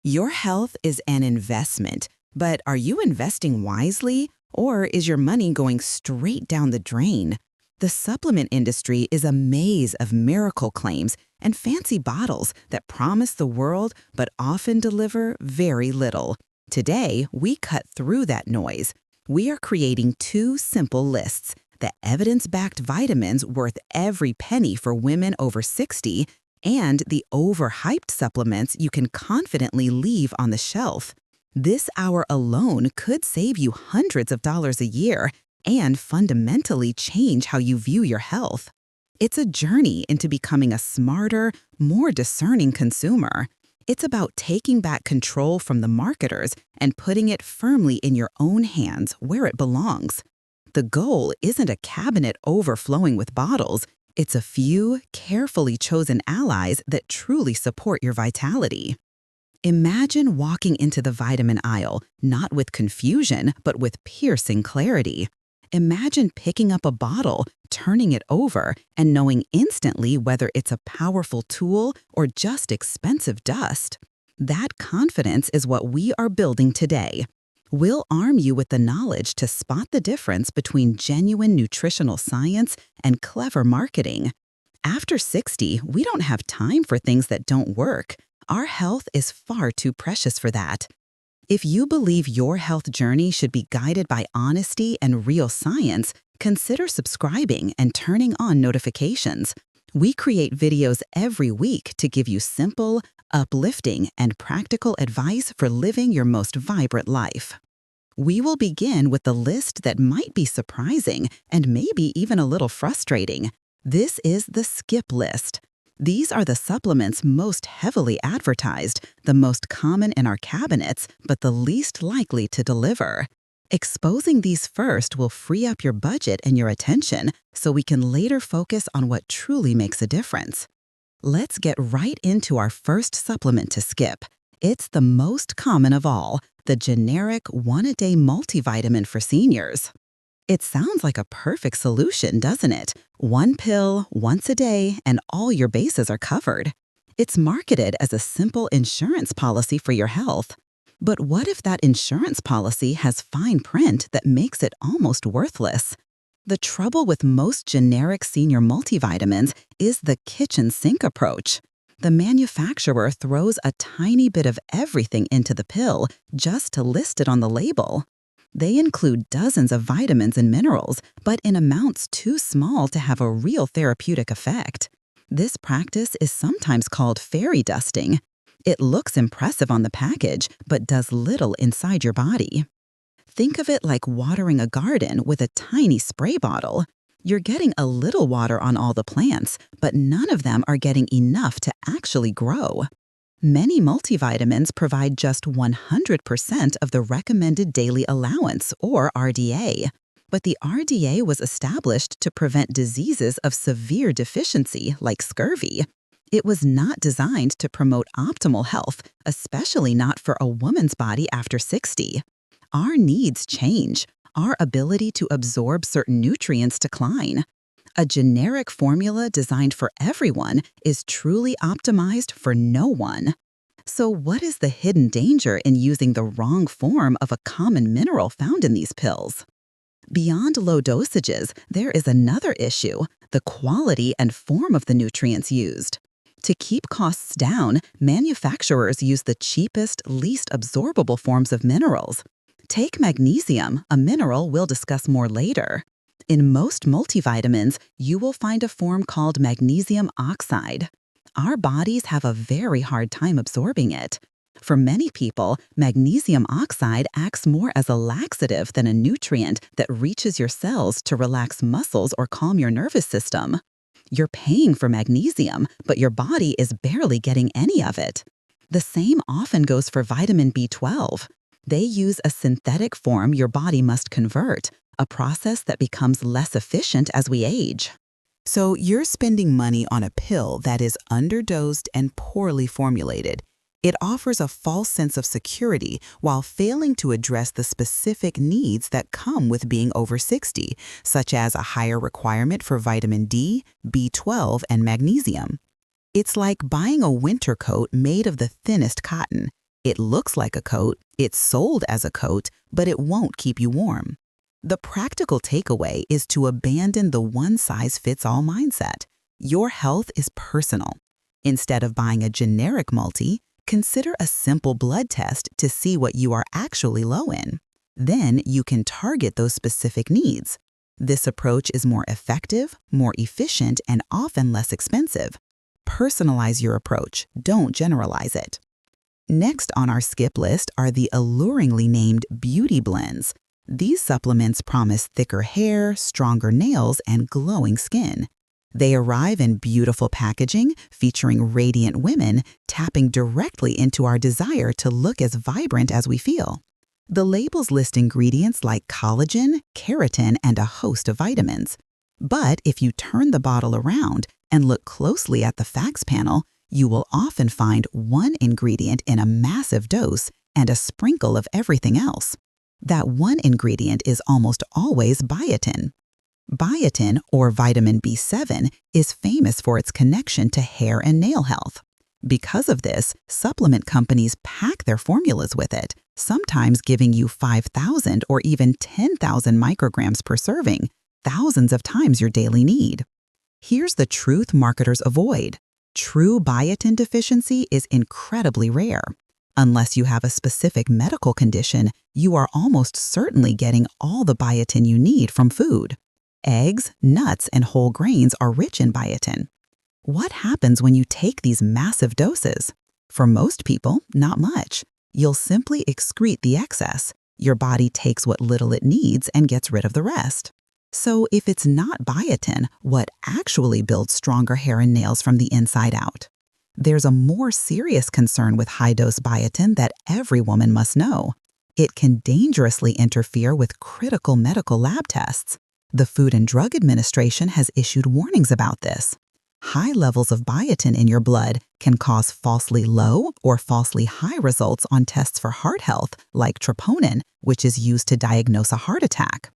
Your health is an investment, but are you investing wisely, or is your money going straight down the drain? The supplement industry is a maze of miracle claims and fancy bottles that promise the world but often deliver very little. Today, we cut through that noise. We are creating two simple lists: the evidence-backed vitamins worth every penny for women over 60, and the overhyped supplements you can confidently leave on the shelf. This hour alone could save you hundreds of dollars a year and fundamentally change how you view your health. It's a journey into becoming a smarter, more discerning consumer. It's about taking back control from the marketers and putting it firmly in your own hands where it belongs. The goal isn't a cabinet overflowing with bottles. It's a few carefully chosen allies that truly support your vitality. Imagine walking into the vitamin aisle, not with confusion, but with piercing clarity. Imagine picking up a bottle, turning it over, and knowing instantly whether it's a powerful tool or just expensive dust. That confidence is what we are building today. We'll arm you with the knowledge to spot the difference between genuine nutritional science and clever marketing. After 60, we don't have time for things that don't work. Our health is far too precious for that. If you believe your health journey should be guided by honesty and real science, consider subscribing and turning on notifications. We create videos every week to give you simple, uplifting, and practical advice for living your most vibrant life. We will begin with the list that might be surprising and maybe even a little frustrating. This is the skip list. These are the supplements most heavily advertised, the most common in our cabinets, but the least likely to deliver. Exposing these first will free up your budget and your attention so we can later focus on what truly makes a difference. Let's get right into our first supplement to skip. It's the most common of all, the generic one-a-day multivitamin for seniors. It sounds like a perfect solution, doesn't it? One pill, once a day, and all your bases are covered. It's marketed as a simple insurance policy for your health. But what if that insurance policy has fine print that makes it almost worthless? The trouble with most generic senior multivitamins is the kitchen sink approach. The manufacturer throws a tiny bit of everything into the pill just to list it on the label. They include dozens of vitamins and minerals, but in amounts too small to have a real therapeutic effect. This practice is sometimes called fairy dusting. It looks impressive on the package, but does little inside your body. Think of it like watering a garden with a tiny spray bottle. You're getting a little water on all the plants, but none of them are getting enough to actually grow. Many multivitamins provide just 100% of the recommended daily allowance, or RDA. But the RDA was established to prevent diseases of severe deficiency, like scurvy. It was not designed to promote optimal health, especially not for a woman's body after 60. Our needs change. Our ability to absorb certain nutrients decline. A generic formula designed for everyone is truly optimized for no one. So what is the hidden danger in using the wrong form of a common mineral found in these pills? Beyond low dosages, there is another issue: the quality and form of the nutrients used. To keep costs down, manufacturers use the cheapest, least absorbable forms of minerals. Take magnesium, a mineral we'll discuss more later. In most multivitamins, you will find a form called magnesium oxide. Our bodies have a very hard time absorbing it. For many people, magnesium oxide acts more as a laxative than a nutrient that reaches your cells to relax muscles or calm your nervous system. You're paying for magnesium, but your body is barely getting any of it. The same often goes for vitamin B12. They use a synthetic form your body must convert, a process that becomes less efficient as we age. So you're spending money on a pill that is underdosed and poorly formulated. It offers a false sense of security while failing to address the specific needs that come with being over 60, such as a higher requirement for vitamin D, B12, and magnesium. It's like buying a winter coat made of the thinnest cotton. It looks like a coat, it's sold as a coat, but it won't keep you warm. The practical takeaway is to abandon the one-size-fits-all mindset. Your health is personal. Instead of buying a generic multi, consider a simple blood test to see what you are actually low in. Then you can target those specific needs. This approach is more effective, more efficient, and often less expensive. Personalize your approach, don't generalize it. Next on our skip list are the alluringly named beauty blends. These supplements promise thicker hair, stronger nails, and glowing skin. They arrive in beautiful packaging, featuring radiant women, tapping directly into our desire to look as vibrant as we feel. The labels list ingredients like collagen, keratin, and a host of vitamins. But if you turn the bottle around and look closely at the facts panel, you will often find one ingredient in a massive dose and a sprinkle of everything else. That one ingredient is almost always biotin. Biotin, or vitamin B7, is famous for its connection to hair and nail health. Because of this, supplement companies pack their formulas with it, sometimes giving you 5,000 or even 10,000 micrograms per serving, thousands of times your daily need. Here's the truth marketers avoid. True biotin deficiency is incredibly rare. Unless you have a specific medical condition, you are almost certainly getting all the biotin you need from food. Eggs, nuts, and whole grains are rich in biotin. What happens when you take these massive doses? For most people, not much. You'll simply excrete the excess. Your body takes what little it needs and gets rid of the rest. So if it's not biotin, what actually builds stronger hair and nails from the inside out? There's a more serious concern with high-dose biotin that every woman must know. It can dangerously interfere with critical medical lab tests. The Food and Drug Administration has issued warnings about this. High levels of biotin in your blood can cause falsely low or falsely high results on tests for heart health, like troponin, which is used to diagnose a heart attack.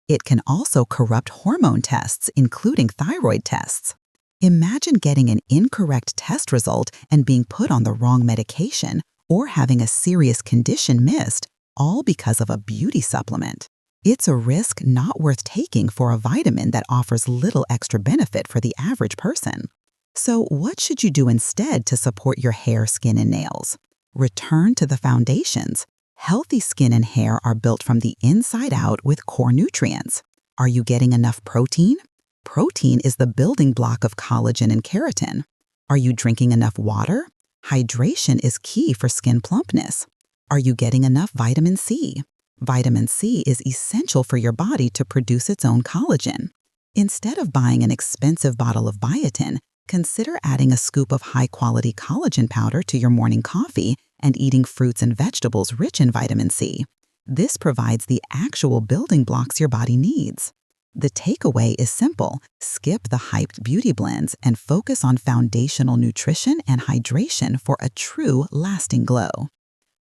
It can also corrupt hormone tests, including thyroid tests. Imagine getting an incorrect test result and being put on the wrong medication, or having a serious condition missed, all because of a beauty supplement. It's a risk not worth taking for a vitamin that offers little extra benefit for the average person. So what should you do instead to support your hair, skin, and nails? Return to the foundations. Healthy skin and hair are built from the inside out with core nutrients. Are you getting enough protein? Protein is the building block of collagen and keratin. Are you drinking enough water? Hydration is key for skin plumpness. Are you getting enough vitamin C? Vitamin C is essential for your body to produce its own collagen. Instead of buying an expensive bottle of biotin, consider adding a scoop of high-quality collagen powder to your morning coffee and eating fruits and vegetables rich in vitamin C. This provides the actual building blocks your body needs. The takeaway is simple: skip the hyped beauty blends and focus on foundational nutrition and hydration for a true, lasting glow.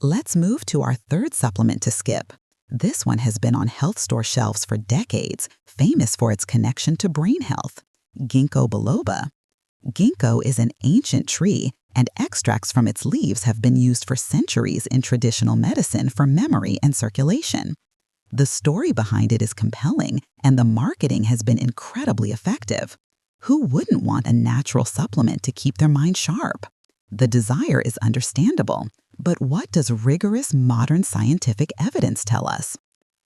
Let's move to our third supplement to skip. This one has been on health store shelves for decades, famous for its connection to brain health: ginkgo biloba. Ginkgo is an ancient tree, and extracts from its leaves have been used for centuries in traditional medicine for memory and circulation. The story behind it is compelling, and the marketing has been incredibly effective. Who wouldn't want a natural supplement to keep their mind sharp? The desire is understandable, but what does rigorous modern scientific evidence tell us?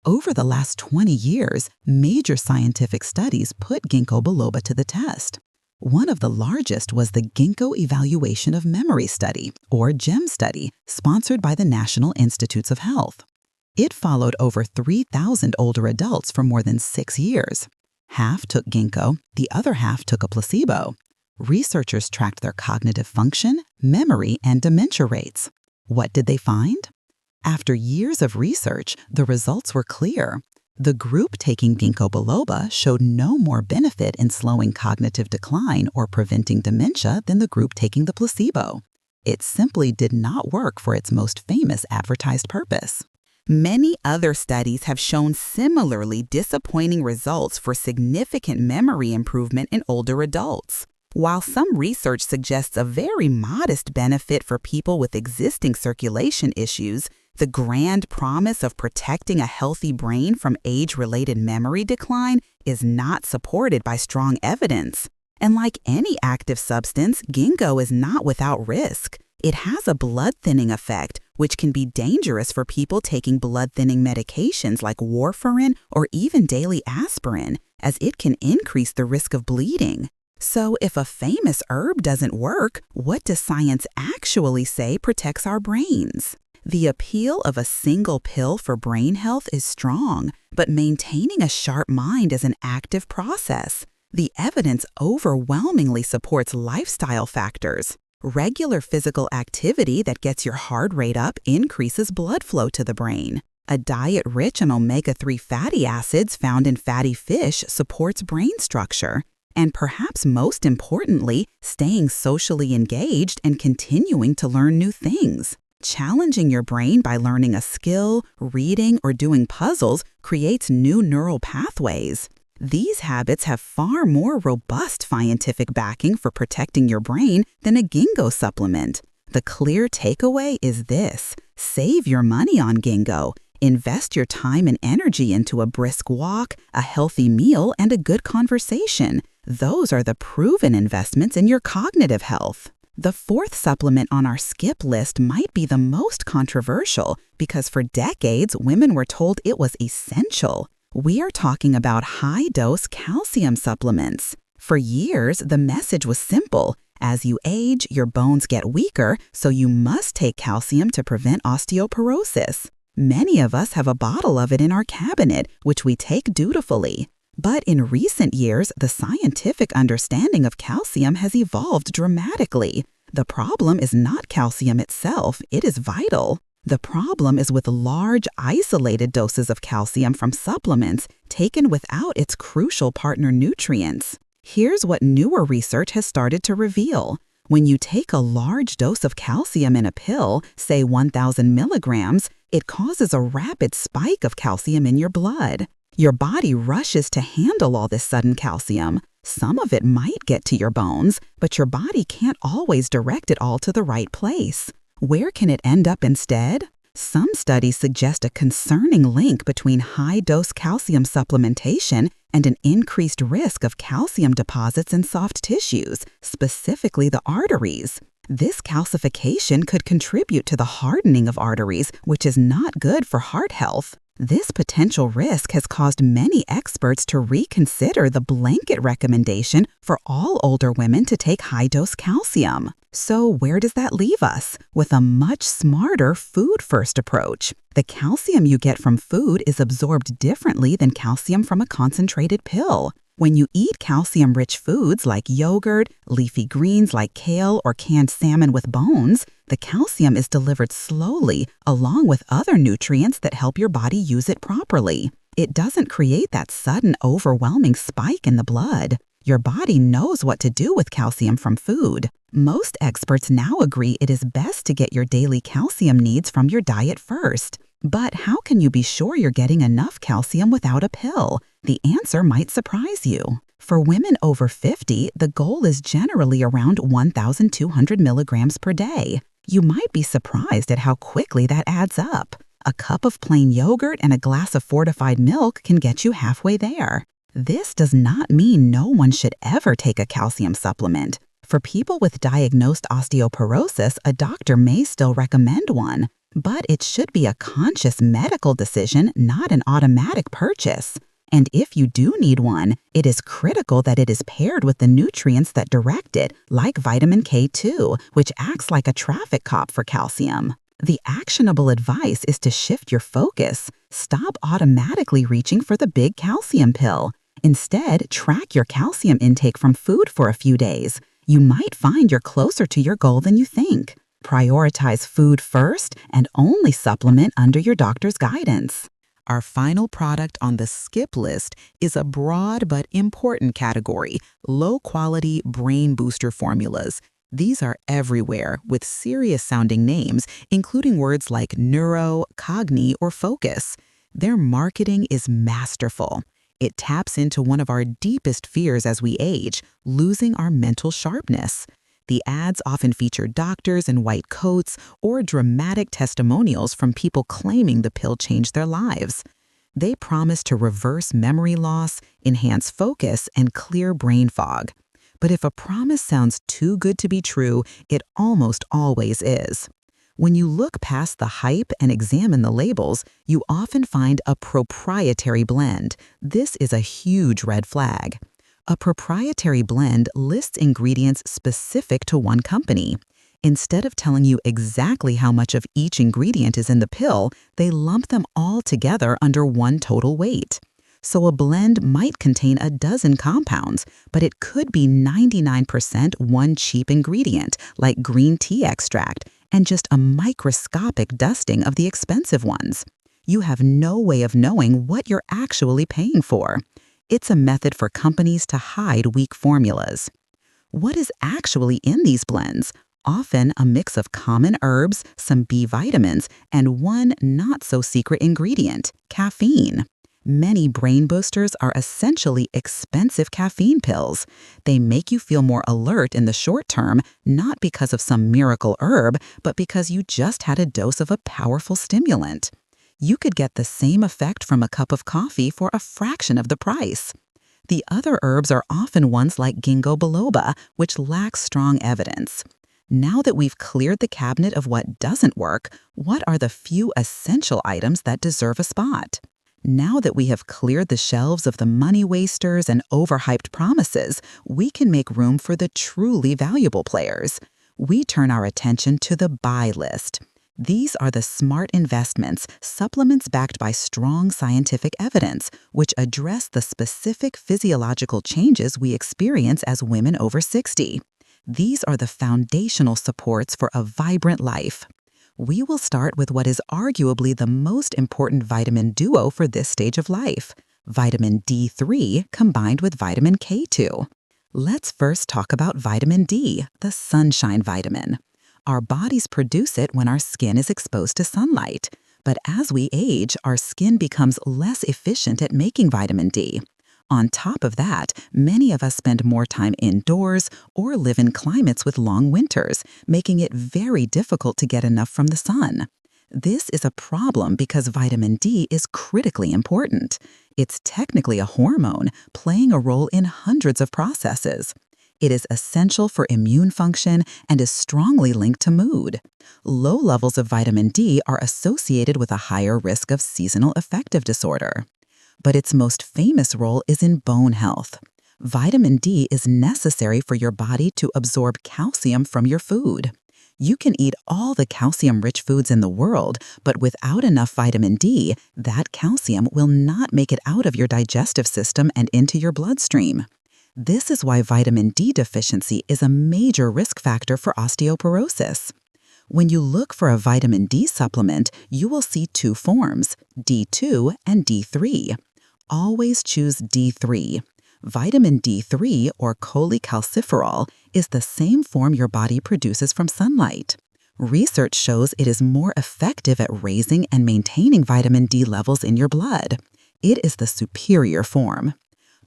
Over the last 20 years, major scientific studies put ginkgo biloba to the test. One of the largest was the Ginkgo Evaluation of Memory Study, or GEM study, sponsored by the National Institutes of Health. It followed over 3,000 older adults for more than 6 years. Half took ginkgo, the other half took a placebo. Researchers tracked their cognitive function, memory, and dementia rates. What did they find? After years of research, the results were clear. The group taking ginkgo biloba showed no more benefit in slowing cognitive decline or preventing dementia than the group taking the placebo. It simply did not work for its most famous advertised purpose. Many other studies have shown similarly disappointing results for significant memory improvement in older adults. While some research suggests a very modest benefit for people with existing circulation issues, the grand promise of protecting a healthy brain from age-related memory decline is not supported by strong evidence. And like any active substance, ginkgo is not without risk. It has a blood-thinning effect, which can be dangerous for people taking blood-thinning medications like warfarin or even daily aspirin, as it can increase the risk of bleeding. So if a famous herb doesn't work, what does science actually say protects our brains? The appeal of a single pill for brain health is strong, but maintaining a sharp mind is an active process. The evidence overwhelmingly supports lifestyle factors. Regular physical activity that gets your heart rate up increases blood flow to the brain. A diet rich in omega-3 fatty acids found in fatty fish supports brain structure. And perhaps most importantly, staying socially engaged and continuing to learn new things. Challenging your brain by learning a skill, reading, or doing puzzles creates new neural pathways. These habits have far more robust scientific backing for protecting your brain than a ginkgo supplement. The clear takeaway is this: save your money on ginkgo. Invest your time and energy into a brisk walk, a healthy meal, and a good conversation. Those are the proven investments in your cognitive health. The fourth supplement on our skip list might be the most controversial because for decades, women were told it was essential. We are talking about high-dose calcium supplements. For years, the message was simple. As you age, your bones get weaker, so you must take calcium to prevent osteoporosis. Many of us have a bottle of it in our cabinet, which we take dutifully. But in recent years, the scientific understanding of calcium has evolved dramatically. The problem is not calcium itself, it is vital. The problem is with large, isolated doses of calcium from supplements taken without its crucial partner nutrients. Here's what newer research has started to reveal. When you take a large dose of calcium in a pill, say 1,000 milligrams, it causes a rapid spike of calcium in your blood. Your body rushes to handle all this sudden calcium. Some of it might get to your bones, but your body can't always direct it all to the right place. Where can it end up instead? Some studies suggest a concerning link between high-dose calcium supplementation and an increased risk of calcium deposits in soft tissues, specifically the arteries. This calcification could contribute to the hardening of arteries, which is not good for heart health. This potential risk has caused many experts to reconsider the blanket recommendation for all older women to take high-dose calcium. So where does that leave us? With a much smarter food-first approach. The calcium you get from food is absorbed differently than calcium from a concentrated pill. When you eat calcium-rich foods like yogurt, leafy greens like kale, or canned salmon with bones, the calcium is delivered slowly along with other nutrients that help your body use it properly. It doesn't create that sudden, overwhelming spike in the blood. Your body knows what to do with calcium from food. Most experts now agree it is best to get your daily calcium needs from your diet first. But how can you be sure you're getting enough calcium without a pill? The answer might surprise you. For women over 50, the goal is generally around 1,200 milligrams per day. You might be surprised at how quickly that adds up. A cup of plain yogurt and a glass of fortified milk can get you halfway there. This does not mean no one should ever take a calcium supplement. For people with diagnosed osteoporosis, a doctor may still recommend one. But it should be a conscious medical decision, not an automatic purchase. And if you do need one, it is critical that it is paired with the nutrients that direct it, like vitamin K2, which acts like a traffic cop for calcium. The actionable advice is to shift your focus. Stop automatically reaching for the big calcium pill. Instead, track your calcium intake from food for a few days. You might find you're closer to your goal than you think. Prioritize food first and only supplement under your doctor's guidance. Our final product on the skip list is a broad but important category: low-quality brain booster formulas. These are everywhere with serious-sounding names, including words like neuro, cogni, or focus. Their marketing is masterful. It taps into one of our deepest fears as we age, losing our mental sharpness. The ads often feature doctors in white coats or dramatic testimonials from people claiming the pill changed their lives. They promise to reverse memory loss, enhance focus, and clear brain fog. But if a promise sounds too good to be true, it almost always is. When you look past the hype and examine the labels, you often find a proprietary blend. This is a huge red flag. A proprietary blend lists ingredients specific to one company. Instead of telling you exactly how much of each ingredient is in the pill, they lump them all together under one total weight. So a blend might contain a dozen compounds, but it could be 99% one cheap ingredient, like green tea extract, and just a microscopic dusting of the expensive ones. You have no way of knowing what you're actually paying for. It's a method for companies to hide weak formulas. What is actually in these blends? Often a mix of common herbs, some B vitamins, and one not-so-secret ingredient, caffeine. Many brain boosters are essentially expensive caffeine pills. They make you feel more alert in the short term, not because of some miracle herb, but because you just had a dose of a powerful stimulant. You could get the same effect from a cup of coffee for a fraction of the price. The other herbs are often ones like ginkgo biloba, which lack strong evidence. Now that we've cleared the cabinet of what doesn't work, what are the few essential items that deserve a spot? Now that we have cleared the shelves of the money wasters and overhyped promises, we can make room for the truly valuable players. We turn our attention to the buy list. These are the smart investments, supplements backed by strong scientific evidence, which address the specific physiological changes we experience as women over 60. These are the foundational supports for a vibrant life. We will start with what is arguably the most important vitamin duo for this stage of life, vitamin D3 combined with vitamin K2. Let's first talk about vitamin D, the sunshine vitamin. Our bodies produce it when our skin is exposed to sunlight. But as we age, our skin becomes less efficient at making vitamin D. On top of that, many of us spend more time indoors or live in climates with long winters, making it very difficult to get enough from the sun. This is a problem because vitamin D is critically important. It's technically a hormone, playing a role in hundreds of processes. It is essential for immune function and is strongly linked to mood. Low levels of vitamin D are associated with a higher risk of seasonal affective disorder. But its most famous role is in bone health. Vitamin D is necessary for your body to absorb calcium from your food. You can eat all the calcium-rich foods in the world, but without enough vitamin D, that calcium will not make it out of your digestive system and into your bloodstream. This is why vitamin D deficiency is a major risk factor for osteoporosis. When you look for a vitamin D supplement, you will see two forms, D2 and D3. Always choose D3. Vitamin D3, or cholecalciferol, is the same form your body produces from sunlight. Research shows it is more effective at raising and maintaining vitamin D levels in your blood. It is the superior form.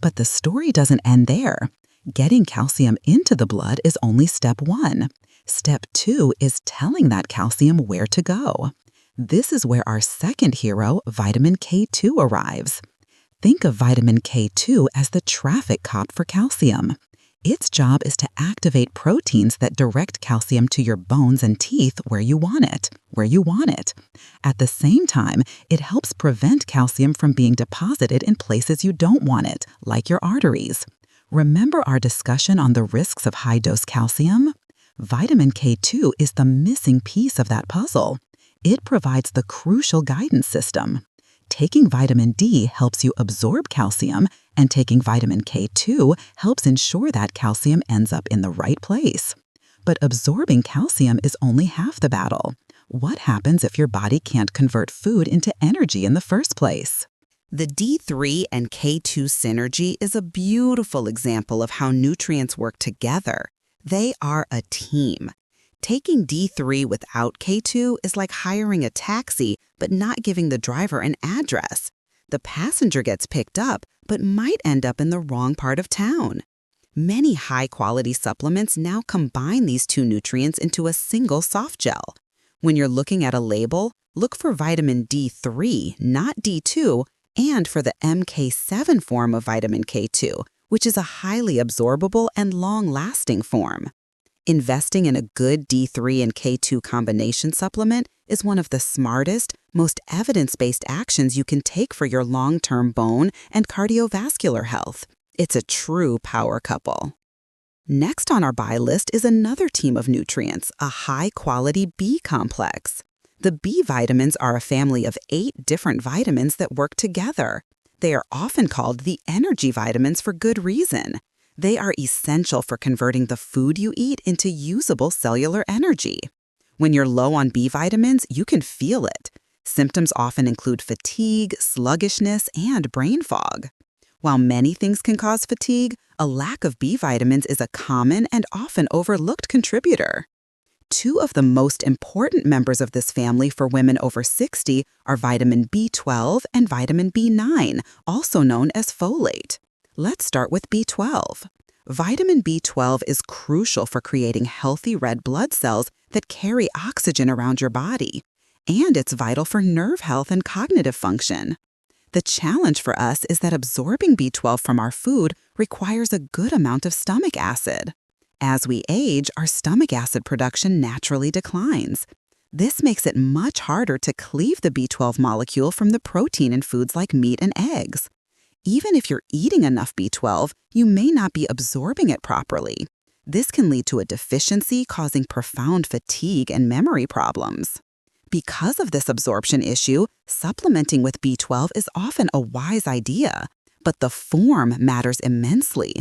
But the story doesn't end there. Getting calcium into the blood is only step one. Step 2 is telling that calcium where to go. This is where our second hero, vitamin K2, arrives. Think of vitamin K2 as the traffic cop for calcium. Its job is to activate proteins that direct calcium to your bones and teeth where you want it. At the same time, it helps prevent calcium from being deposited in places you don't want it, like your arteries. Remember our discussion on the risks of high-dose calcium? Vitamin K2 is the missing piece of that puzzle. It provides the crucial guidance system. Taking vitamin D helps you absorb calcium, and taking vitamin K2 helps ensure that calcium ends up in the right place. But absorbing calcium is only half the battle. What happens if your body can't convert food into energy in the first place? The D3 and K2 synergy is a beautiful example of how nutrients work together. They are a team. Taking D3 without K2 is like hiring a taxi but not giving the driver an address. The passenger gets picked up, but might end up in the wrong part of town. Many high-quality supplements now combine these two nutrients into a single soft gel. When you're looking at a label, look for vitamin D3, not D2, and for the MK7 form of vitamin K2, which is a highly absorbable and long-lasting form. Investing in a good D3 and K2 combination supplement is one of the smartest, most evidence-based actions you can take for your long-term bone and cardiovascular health. It's a true power couple. Next on our buy list is another team of nutrients, a high-quality B complex. The B vitamins are a family of 8 different vitamins that work together. They are often called the energy vitamins for good reason. They are essential for converting the food you eat into usable cellular energy. When you're low on B vitamins, you can feel it. Symptoms often include fatigue, sluggishness, and brain fog. While many things can cause fatigue, a lack of B vitamins is a common and often overlooked contributor. 2 of the most important members of this family for women over 60 are vitamin B12 and vitamin B9, also known as folate. Let's start with B12. Vitamin B12 is crucial for creating healthy red blood cells that carry oxygen around your body, and it's vital for nerve health and cognitive function. The challenge for us is that absorbing B12 from our food requires a good amount of stomach acid. As we age, our stomach acid production naturally declines. This makes it much harder to cleave the B12 molecule from the protein in foods like meat and eggs. Even if you're eating enough B12, you may not be absorbing it properly. This can lead to a deficiency causing profound fatigue and memory problems. Because of this absorption issue, supplementing with B12 is often a wise idea, but the form matters immensely.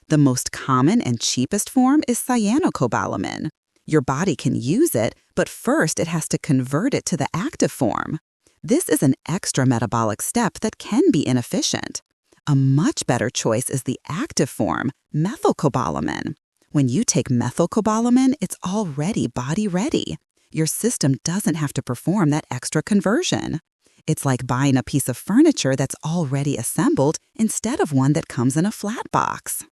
The most common and cheapest form is cyanocobalamin. Your body can use it, but first it has to convert it to the active form. This is an extra metabolic step that can be inefficient. A much better choice is the active form, methylcobalamin. When you take methylcobalamin, it's already body-ready. Your system doesn't have to perform that extra conversion. It's like buying a piece of furniture that's already assembled instead of one that comes in a flat box.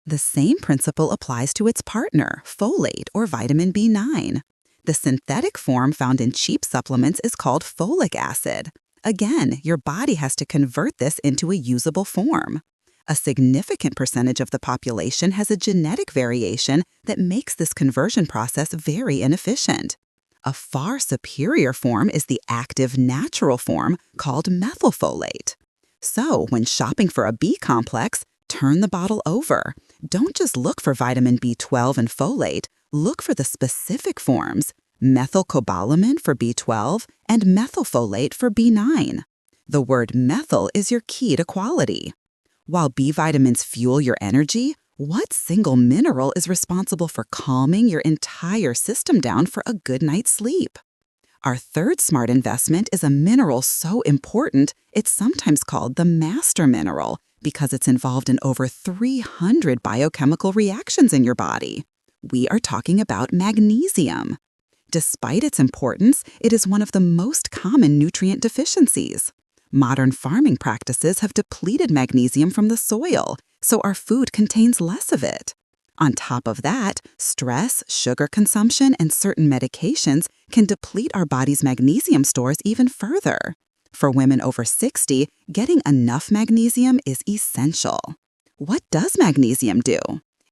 The same principle applies to its partner, folate or vitamin B9. The synthetic form found in cheap supplements is called folic acid. Again, your body has to convert this into a usable form. A significant percentage of the population has a genetic variation that makes this conversion process very inefficient. A far superior form is the active natural form called methylfolate. So, when shopping for a B complex, turn the bottle over. Don't just look for vitamin B12 and folate, look for the specific forms, methylcobalamin for B12 and methylfolate for B9. The word methyl is your key to quality. While B vitamins fuel your energy, what single mineral is responsible for calming your entire system down for a good night's sleep? Our third smart investment is a mineral so important, it's sometimes called the master mineral because it's involved in over 300 biochemical reactions in your body. We are talking about magnesium. Despite its importance, it is one of the most common nutrient deficiencies. Modern farming practices have depleted magnesium from the soil, so our food contains less of it. On top of that, stress, sugar consumption, and certain medications can deplete our body's magnesium stores even further. For women over 60, getting enough magnesium is essential. What does magnesium do?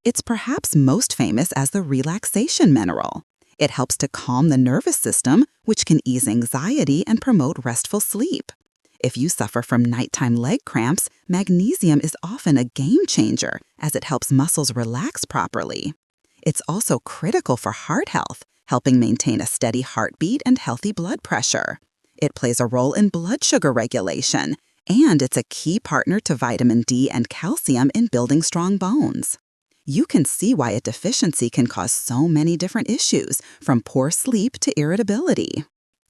It's perhaps most famous as the relaxation mineral. It helps to calm the nervous system, which can ease anxiety and promote restful sleep. If you suffer from nighttime leg cramps, magnesium is often a game changer as it helps muscles relax properly. It's also critical for heart health, helping maintain a steady heartbeat and healthy blood pressure. It plays a role in blood sugar regulation, and it's a key partner to vitamin D and calcium in building strong bones. You can see why a deficiency can cause so many different issues, from poor sleep to irritability.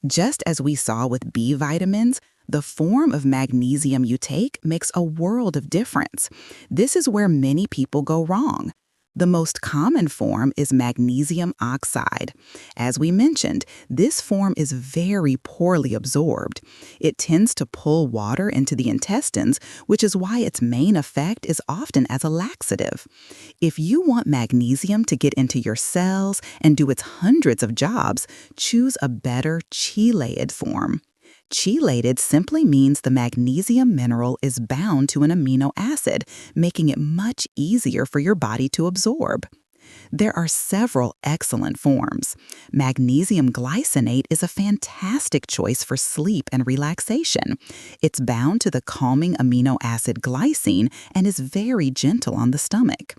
Just as we saw with B vitamins, the form of magnesium you take makes a world of difference. This is where many people go wrong. The most common form is magnesium oxide. As we mentioned, this form is very poorly absorbed. It tends to pull water into the intestines, which is why its main effect is often as a laxative. If you want magnesium to get into your cells and do its hundreds of jobs, choose a better chelated form. Chelated simply means the magnesium mineral is bound to an amino acid, making it much easier for your body to absorb. There are several excellent forms. Magnesium glycinate is a fantastic choice for sleep and relaxation. It's bound to the calming amino acid glycine and is very gentle on the stomach.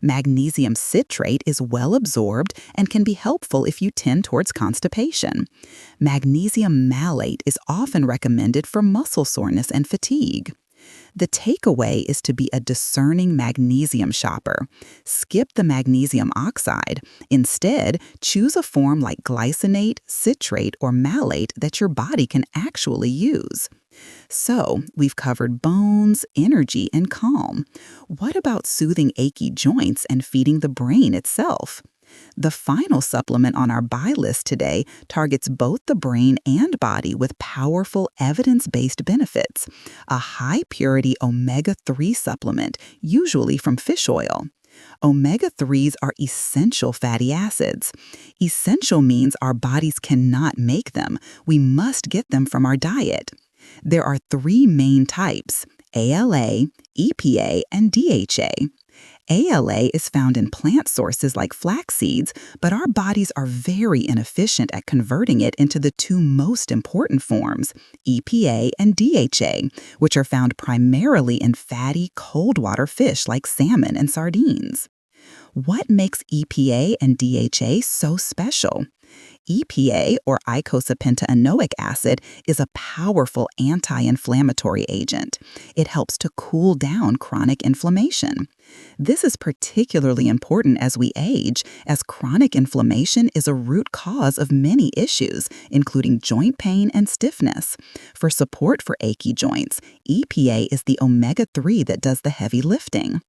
Magnesium citrate is well absorbed and can be helpful if you tend towards constipation. Magnesium malate is often recommended for muscle soreness and fatigue. The takeaway is to be a discerning magnesium shopper. Skip the magnesium oxide. Instead, choose a form like glycinate, citrate, or malate that your body can actually use. So, we've covered bones, energy, and calm. What about soothing achy joints and feeding the brain itself? The final supplement on our buy list today targets both the brain and body with powerful evidence-based benefits, a high-purity omega-3 supplement, usually from fish oil. Omega-3s are essential fatty acids. Essential means our bodies cannot make them. We must get them from our diet. There are three main types: ALA, EPA, and DHA. ALA is found in plant sources like flax seeds, but our bodies are very inefficient at converting it into the two most important forms, EPA and DHA, which are found primarily in fatty, cold-water fish like salmon and sardines. What makes EPA and DHA so special? EPA, or eicosapentaenoic acid, is a powerful anti-inflammatory agent. It helps to cool down chronic inflammation. This is particularly important as we age, as chronic inflammation is a root cause of many issues, including joint pain and stiffness. For support for achy joints, EPA is the omega-3 that does the heavy lifting.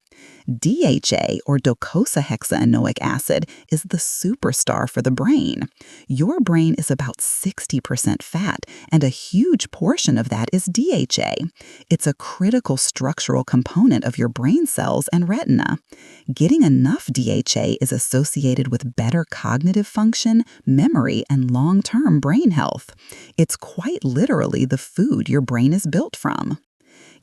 DHA, or docosahexaenoic acid, is the superstar for the brain. Your brain is about 60% fat, and a huge portion of that is DHA. It's a critical structural component of your brain cells and retina. Getting enough DHA is associated with better cognitive function, memory, and long-term brain health. It's quite literally the food your brain is built from.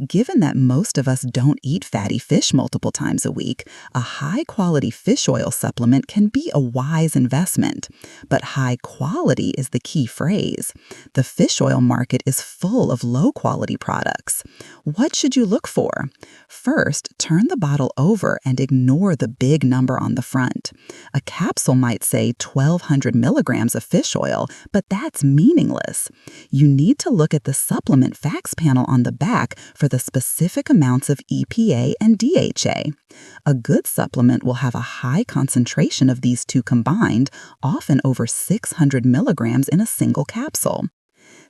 Given that most of us don't eat fatty fish multiple times a week, a high-quality fish oil supplement can be a wise investment. But high quality is the key phrase. The fish oil market is full of low-quality products. What should you look for? First, turn the bottle over and ignore the big number on the front. A capsule might say 1,200 milligrams of fish oil, but that's meaningless. You need to look at the supplement facts panel on the back for the specific amounts of EPA and DHA. A good supplement will have a high concentration of these two combined, often over 600 milligrams in a single capsule.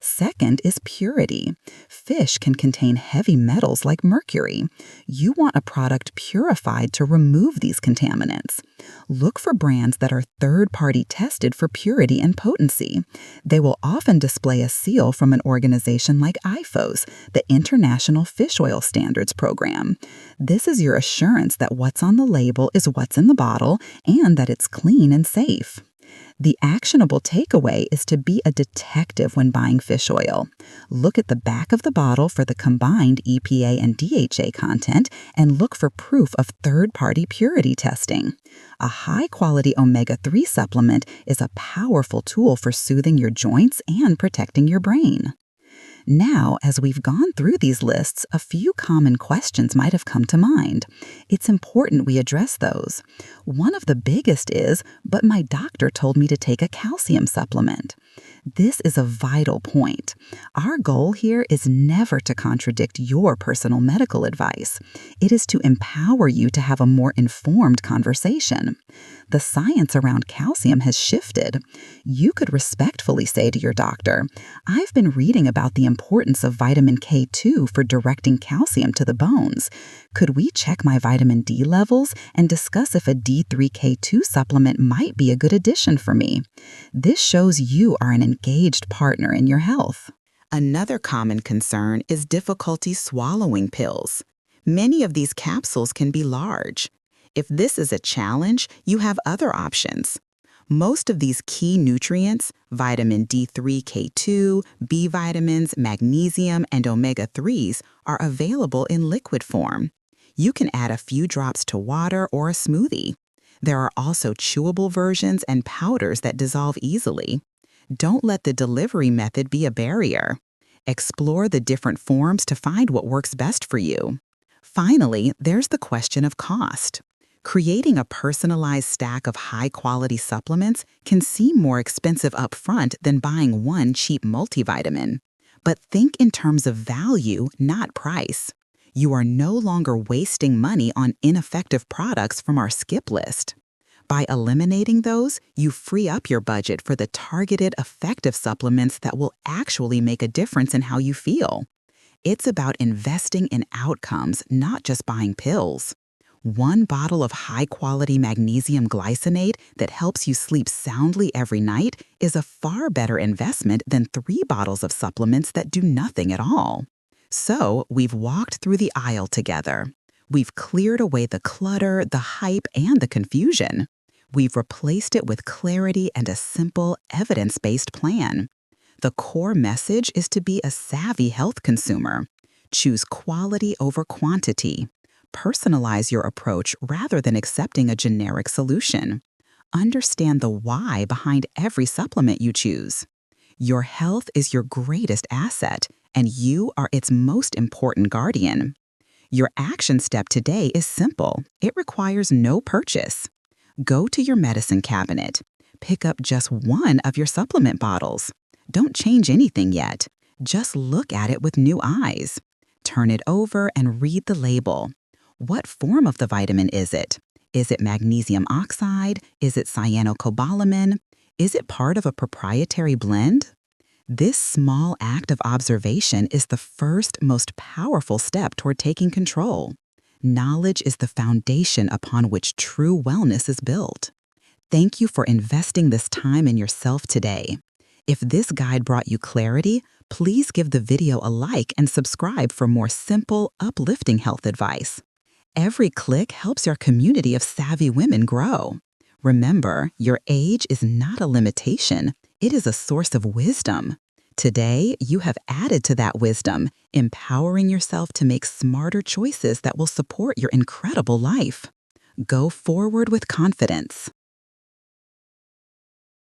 Second is purity. Fish can contain heavy metals like mercury. You want a product purified to remove these contaminants. Look for brands that are third-party tested for purity and potency. They will often display a seal from an organization like IFOS, the International Fish Oil Standards Program. This is your assurance that what's on the label is what's in the bottle and that it's clean and safe. The actionable takeaway is to be a detective when buying fish oil. Look at the back of the bottle for the combined EPA and DHA content and look for proof of third-party purity testing. A high-quality omega-3 supplement is a powerful tool for soothing your joints and protecting your brain. Now, as we've gone through these lists, a few common questions might have come to mind. It's important we address those. One of the biggest is, but my doctor told me to take a calcium supplement. This is a vital point. Our goal here is never to contradict your personal medical advice. It is to empower you to have a more informed conversation. The science around calcium has shifted. You could respectfully say to your doctor, "I've been reading about the importance of vitamin K2 for directing calcium to the bones. Could we check my vitamin D levels and discuss if a D3K2 supplement might be a good addition for me? This shows you are an engaged partner in your health. Another common concern is difficulty swallowing pills. Many of these capsules can be large. If this is a challenge, you have other options. Most of these key nutrients, vitamin D3, K2, B vitamins, magnesium, and omega-3s, are available in liquid form. You can add a few drops to water or a smoothie. There are also chewable versions and powders that dissolve easily. Don't let the delivery method be a barrier. Explore the different forms to find what works best for you. Finally, there's the question of cost. Creating a personalized stack of high-quality supplements can seem more expensive upfront than buying one cheap multivitamin. But think in terms of value, not price. You are no longer wasting money on ineffective products from our skip list. By eliminating those, you free up your budget for the targeted, effective supplements that will actually make a difference in how you feel. It's about investing in outcomes, not just buying pills. One bottle of high-quality magnesium glycinate that helps you sleep soundly every night is a far better investment than 3 bottles of supplements that do nothing at all. So, we've walked through the aisle together. We've cleared away the clutter, the hype, and the confusion. We've replaced it with clarity and a simple, evidence-based plan. The core message is to be a savvy health consumer. Choose quality over quantity. Personalize your approach rather than accepting a generic solution. Understand the why behind every supplement you choose. Your health is your greatest asset, and you are its most important guardian. Your action step today is simple. It requires no purchase. Go to your medicine cabinet. Pick up just one of your supplement bottles. Don't change anything yet. Just look at it with new eyes. Turn it over and read the label. What form of the vitamin is it? Is it magnesium oxide? Is it cyanocobalamin? Is it part of a proprietary blend? This small act of observation is the first, most powerful step toward taking control. Knowledge is the foundation upon which true wellness is built. Thank you for investing this time in yourself today. If this guide brought you clarity, please give the video a like and subscribe for more simple, uplifting health advice. Every click helps our community of savvy women grow. Remember, your age is not a limitation. It is a source of wisdom. Today, you have added to that wisdom, empowering yourself to make smarter choices that will support your incredible life. Go forward with confidence.